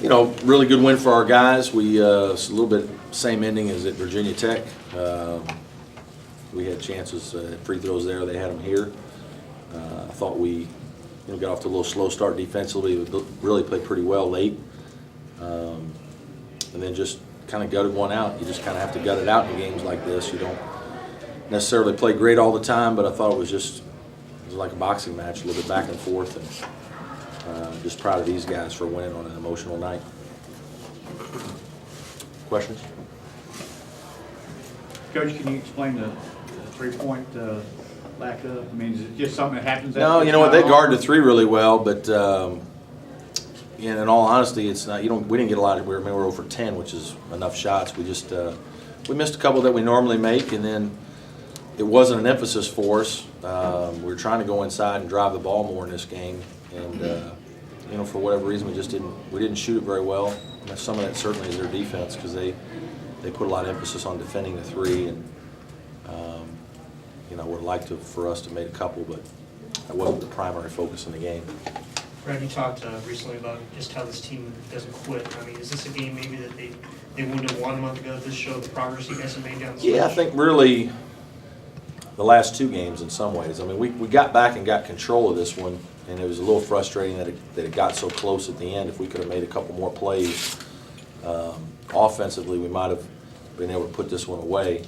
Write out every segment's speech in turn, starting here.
Really good win for our guys. It's a little bit same ending as at Virginia Tech. We had chances at free throws there. They had them here. I thought we got off to a little slow start defensively. We really played pretty well late. And then just kind of gutted one out. You just kind of have to gut it out in games like this. You don't necessarily play great all the time, but I thought it was like a boxing match, a little bit back and forth. And just proud of these guys for winning on an emotional night. Questions? Coach, can you explain the three-point lack of? I mean, is it just something that happens? No, you know what? They guard the three really well, but in all honesty, it's not. We didn't get a lot. We were over 10, which is enough shots. We just we missed a couple that we normally make, and then it wasn't an emphasis for us. We were trying to go inside and drive the ball more in this game, and for whatever reason, we didn't shoot it very well. And some of that certainly is their defense, because they put a lot of emphasis on defending the three, and would like for us to make a couple, but that wasn't the primary focus in the game. Brad, you talked recently about just how this team doesn't quit. I mean, is this a game maybe that they wouldn't have won a month ago? Does this show the progress you guys have made down the stretch? Yeah, I think really the last two games in some ways. I mean, we got back and got control of this one, and it was a little frustrating that it got so close at the end. If we could have made a couple more plays offensively, we might have been able to put this one away.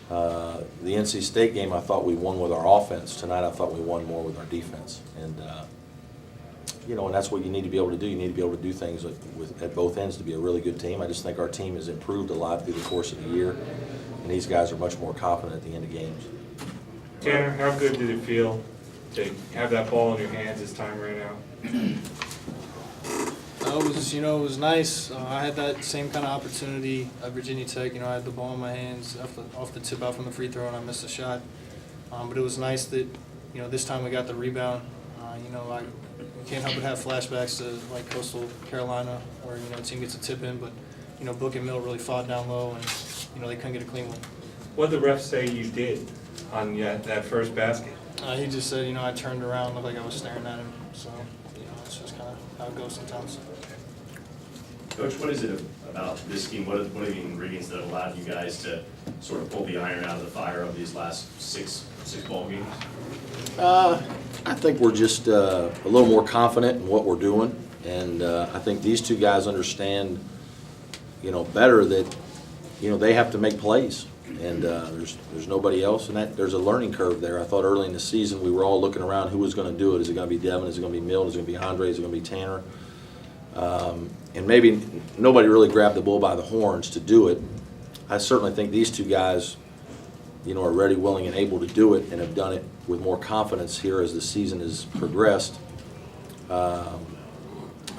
The NC State game, I thought we won with our offense. Tonight, I thought we won more with our defense. And and that's what you need to be able to do. You need to be able to do things at both ends to be a really good team. I just think our team has improved a lot through the course of the year, and these guys are much more confident at the end of games. Tanner, how good did it feel to have that ball in your hands as time ran out? It was nice. I had that same kind of opportunity at Virginia Tech. I had the ball in my hands off the tip out from the free throw, and I missed a shot. But it was nice that, this time we got the rebound. You can't help but have flashbacks to like Coastal Carolina, where a team gets a tip in, but Book and Mill really fought down low, and they couldn't get a clean one. What did the ref say you did on that first basket? He just said, I turned around, looked like I was staring at him. So, it's just kind of how it goes sometimes. Coach, what is it about this team? What are the ingredients that allowed you guys to sort of pull the iron out of the fire of these last six ball games? I think we're just a little more confident in what we're doing, and I think these two guys understand, better that, they have to make plays, and there's nobody else, and that there's a learning curve there. I thought early in the season we were all looking around who was going to do it. Is it going to be Devin? Is it going to be Mill? Is it going to be Andre? Is it going to be Tanner? And maybe nobody really grabbed the bull by the horns to do it. I certainly think these two guys, are ready, willing, and able to do it, and have done it with more confidence here as the season has progressed. I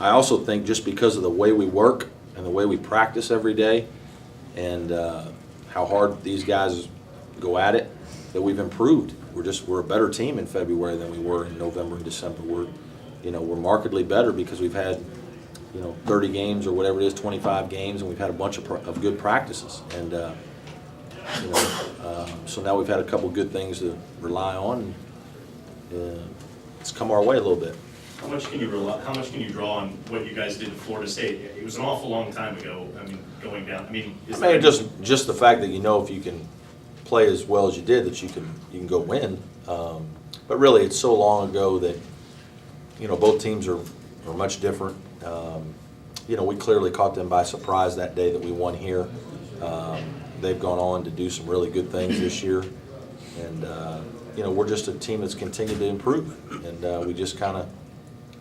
also think just because of the way we work and the way we practice every day, and how hard these guys go at it, that we've improved. We're a better team in February than we were in November and December. We're markedly better because we've had 30 games or whatever it is, 25 games, and we've had a bunch of good practices. And, so now we've had a couple good things to rely on, and it's come our way a little bit. How much can you draw on what you guys did at Florida State? It was an awful long time ago. Going down. Just the fact that if you can play as well as you did, that you can go win. But really, it's so long ago that both teams are much different. We clearly caught them by surprise that day that we won here. They've gone on to do some really good things this year, and we're just a team that's continued to improve, and we just kind of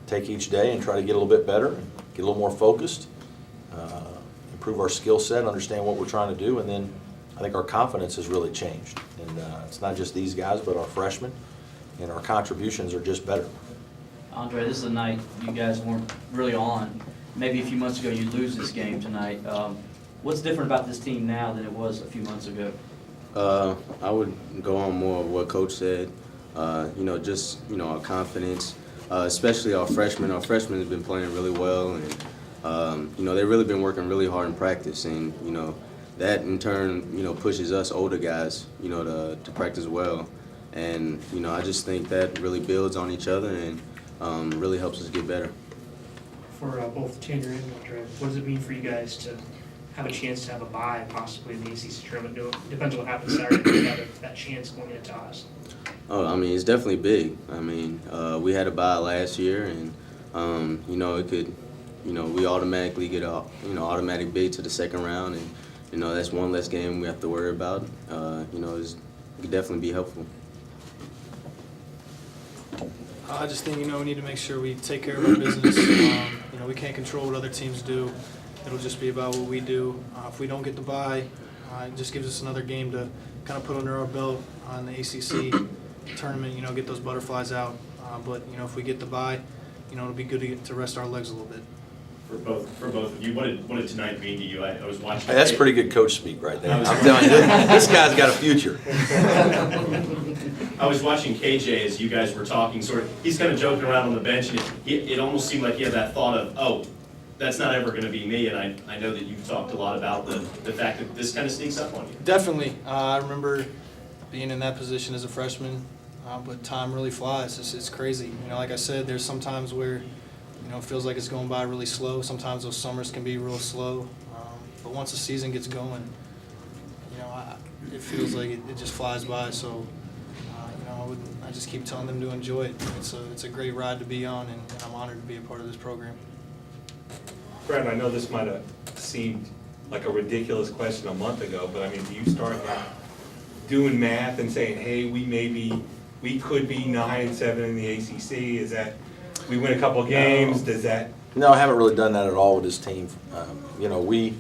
take each day and try to get a little bit better, get a little more focused, improve our skill set, understand what we're trying to do, and then I think our confidence has really changed. And it's not just these guys, but our freshmen, and our contributions are just better. Andre, this is a night you guys weren't really on. Maybe a few months ago you'd lose this game tonight. What's different about this team now than it was a few months ago? I would go on more of what Coach said. Just our confidence, especially our freshmen. Our freshmen have been playing really well, and they've really been working really hard in practice, and that in turn pushes us older guys to practice well, and I just think that really builds on each other and really helps us get better. for both Tanner and Walter. What does it mean for you guys to have a chance to have a bye possibly in the ACC tournament? Depends on what happens Saturday, but you have that chance going into us. Oh, I mean, it's definitely big. I mean, we had a bye last year, and you know, it could, you know, we automatically get a, you know, automatic bid to the second round, and you know, that's one less game we have to worry about. You know, it could definitely be helpful. I just think, you know, we need to make sure we take care of our business. You know, we can't control what other teams do. It'll just be about what we do. If we don't get the bye, it just gives us another game to kind of put under our belt on the ACC tournament, you know, get those butterflies out. But, you know, if we get the bye, you know, it'll be good to get to rest our legs a little bit. For both of you, what did tonight mean to you? I was watching. Hey, that's pretty good coach speak right there. I'm telling you, this guy's got a future. I was watching KJ as you guys were talking, sort of, he's kind of joking around on the bench, and it almost seemed like he had that thought of, oh, that's not ever going to be me, and I know that you've talked a lot about the fact that this kind of sneaks up on you. Definitely. I remember being in that position as a freshman, but time really flies. It's crazy. You know, like I said, there's some times where, you know, it feels like it's going by really slow. Sometimes those summers can be real slow. But once the season gets going, you know, it feels like it just flies by. So, you know, I just keep telling them to enjoy it. It's a great ride to be on, and I'm honored to be a part of this program. Brad, I know this might have seemed like a ridiculous question a month ago, but I mean, do you start now doing math and saying, hey, we could be 9-7 in the ACC? Is that, we win a couple of games, does that? No, I haven't really done that at all with this team. You know, we're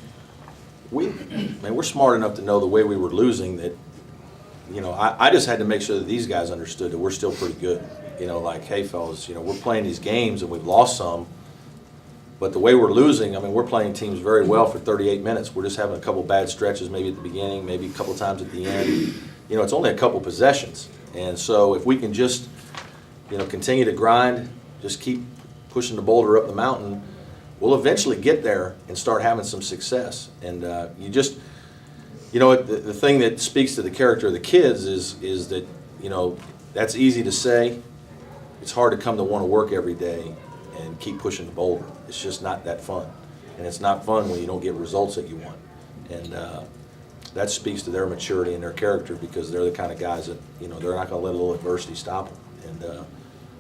smart enough to know the way we were losing that, you know, I just had to make sure that these guys understood that we're still pretty good. You know, like, hey, fellas, you know, we're playing these games and we've lost some, but the way we're losing, I mean, we're playing teams very well for 38 minutes. We're just having a couple bad stretches, maybe at the beginning, maybe a couple times at the end. You know, it's only a couple possessions. And so if we can just, you know, continue to grind, just keep pushing the boulder up the mountain, we'll eventually get there and start having some success. And you know, the thing that speaks to the character of the kids is that, you know, that's easy to say. It's hard to come to want to work every day and keep pushing the boulder. It's just not that fun. And it's not fun when you don't get results that you want. And that speaks to their maturity and their character, because they're the kind of guys that, you know, they're not going to let a little adversity stop them. And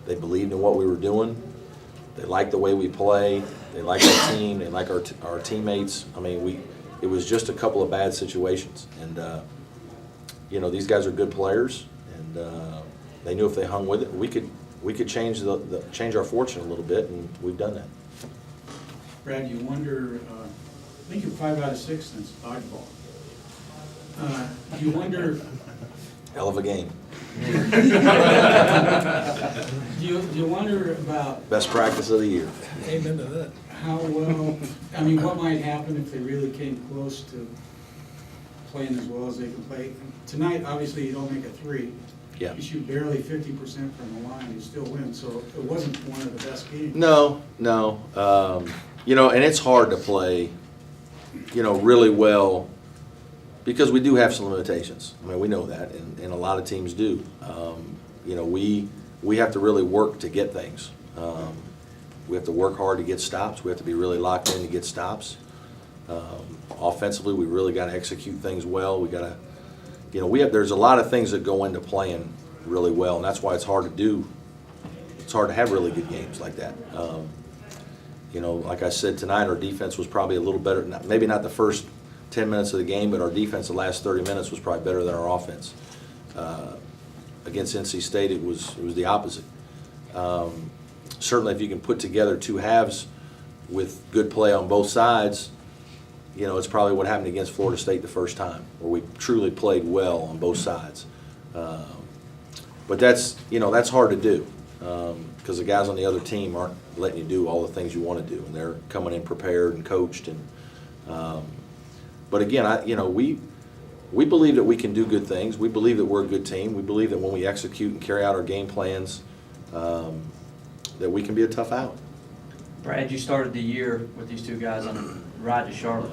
they believed in what we were doing. They like the way we play. They like our team. They like our teammates. I mean, it was just a couple of bad situations. And, you know, these guys are good players, and they knew if they hung with it, we could change change our fortune a little bit, and we've done that. Brad, you wonder, I think you're 5 out of 6 since dodgeball. You wonder, Hell of a game. do you wonder about Best practice of the year. Amen to that. how well, I mean, what might happen if they really came close to playing as well as they can play? Tonight, obviously, you don't make a 3. Yeah. You shoot barely 50% from the line, you still win, so it wasn't one of the best games. No. You know, and it's hard to play, you know, really well, because we do have some limitations. I mean, we know that, and a lot of teams do. You know, we have to really work to get things. We have to work hard to get stops. We have to be really locked in to get stops. Offensively, we really got to execute things well. We got to, you know, there's a lot of things that go into playing really well, and that's why it's hard to do. It's hard to have really good games like that. You know, like I said tonight, our defense was probably a little better. Maybe not the first 10 minutes of the game, but our defense the last 30 minutes was probably better than our offense. Against NC State, it was the opposite. Certainly, if you can put together 2 halves with good play on both sides, you know, it's probably what happened against Florida State the first time, where we truly played well on both sides. But that's, you know, that's hard to do, because the guys on the other team aren't letting you do all the things you want to do, and they're coming in prepared and coached. And but again, you know, we believe that we can do good things. We believe that we're a good team. We believe that when we execute and carry out our game plans, that we can be a tough out. Brad, you started the year with these 2 guys on the ride to Charlotte.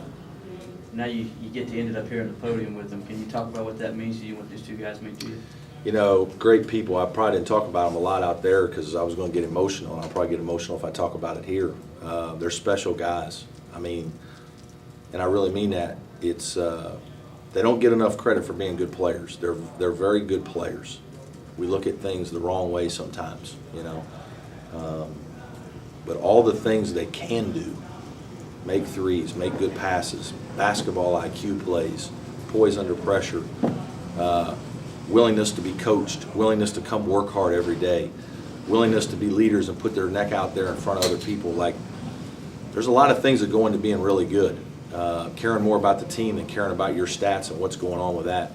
Now you get to end it up here on the podium with them. Can you talk about what that means to you, what these 2 guys mean to you? you know, great people. I probably didn't talk about them a lot out there because I was going to get emotional, and I'll probably get emotional if I talk about it here. They're special guys. I mean, and I really mean that. It's they don't get enough credit for being good players. They're very good players. We look at things the wrong way sometimes, you know. But all the things they can do, make threes, make good passes, basketball IQ plays, poise under pressure, willingness to be coached, willingness to come work hard every day, willingness to be leaders and put their neck out there in front of other people. Like, there's a lot of things that go into being really good. Caring more about the team than caring about your stats and what's going on with that.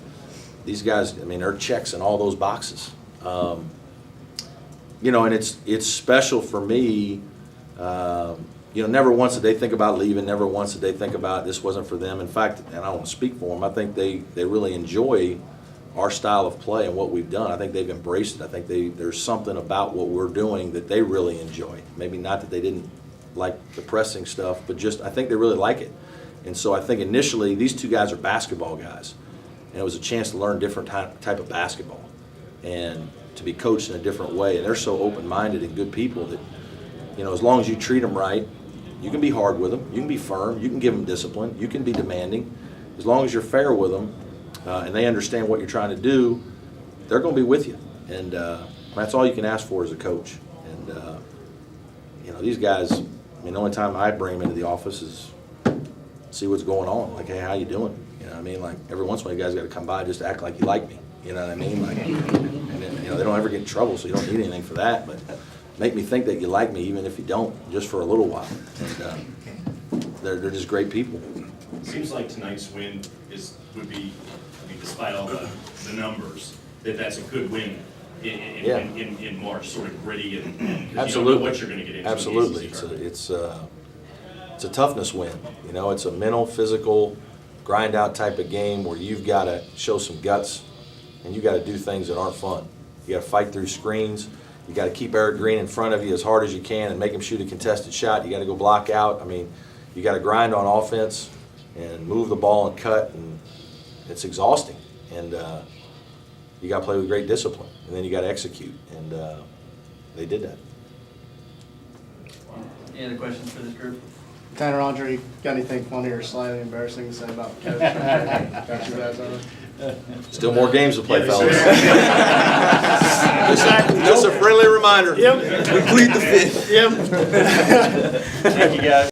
These guys, I mean, they're checks in all those boxes. You know, and it's special for me. You know, never once did they think about leaving. Never once did they think about this wasn't for them. In fact, and I don't want to speak for them, I think they really enjoy our style of play and what we've done. I think they've embraced it. I think there's something about what we're doing that they really enjoy. Maybe not that they didn't like the pressing stuff, but just I think they really like it. And so I think initially these two guys are basketball guys, and it was a chance to learn different type of basketball and to be coached in a different way. And they're so open-minded and good people that, you know, as long as you treat them right, you can be hard with them, you can be firm, you can give them discipline, you can be demanding. As long as you're fair with them and they understand what you're trying to do, they're going to be with you. And that's all you can ask for as a coach. And, you know, these guys, I mean, the only time I bring them into the office is see what's going on. Like, hey, how you doing? You know what I mean? Like, every once in a while you guys got to come by just to act like you like me. You know what I mean? Like, and then, you know, they don't ever get in trouble, so you don't need anything for that. But make me think that you like me, even if you don't, just for a little while. And they're just great people. Seems like tonight's win would be, I mean, despite all the numbers, that's a good win in March, sort of gritty and 'cause you don't know what you're going to get into. Absolutely. It's a toughness win. You know, it's a mental, physical, grind out type of game where you've got to show some guts and you got to do things that aren't fun. You got to fight through screens. You got to keep Eric Green in front of you as hard as you can and make him shoot a contested shot. You got to go block out. I mean, you got to grind on offense and move the ball and cut, and it's exhausting. And you got to play with great discipline, and then you got to execute. And they did that. Any other questions for this group? Tanner, Andre, got anything funny or slightly embarrassing to say about Coach? Got you guys on? Still more games to play, fellas. Just a friendly reminder. Yep. We plead the fifth. Yep. Thank you, guys.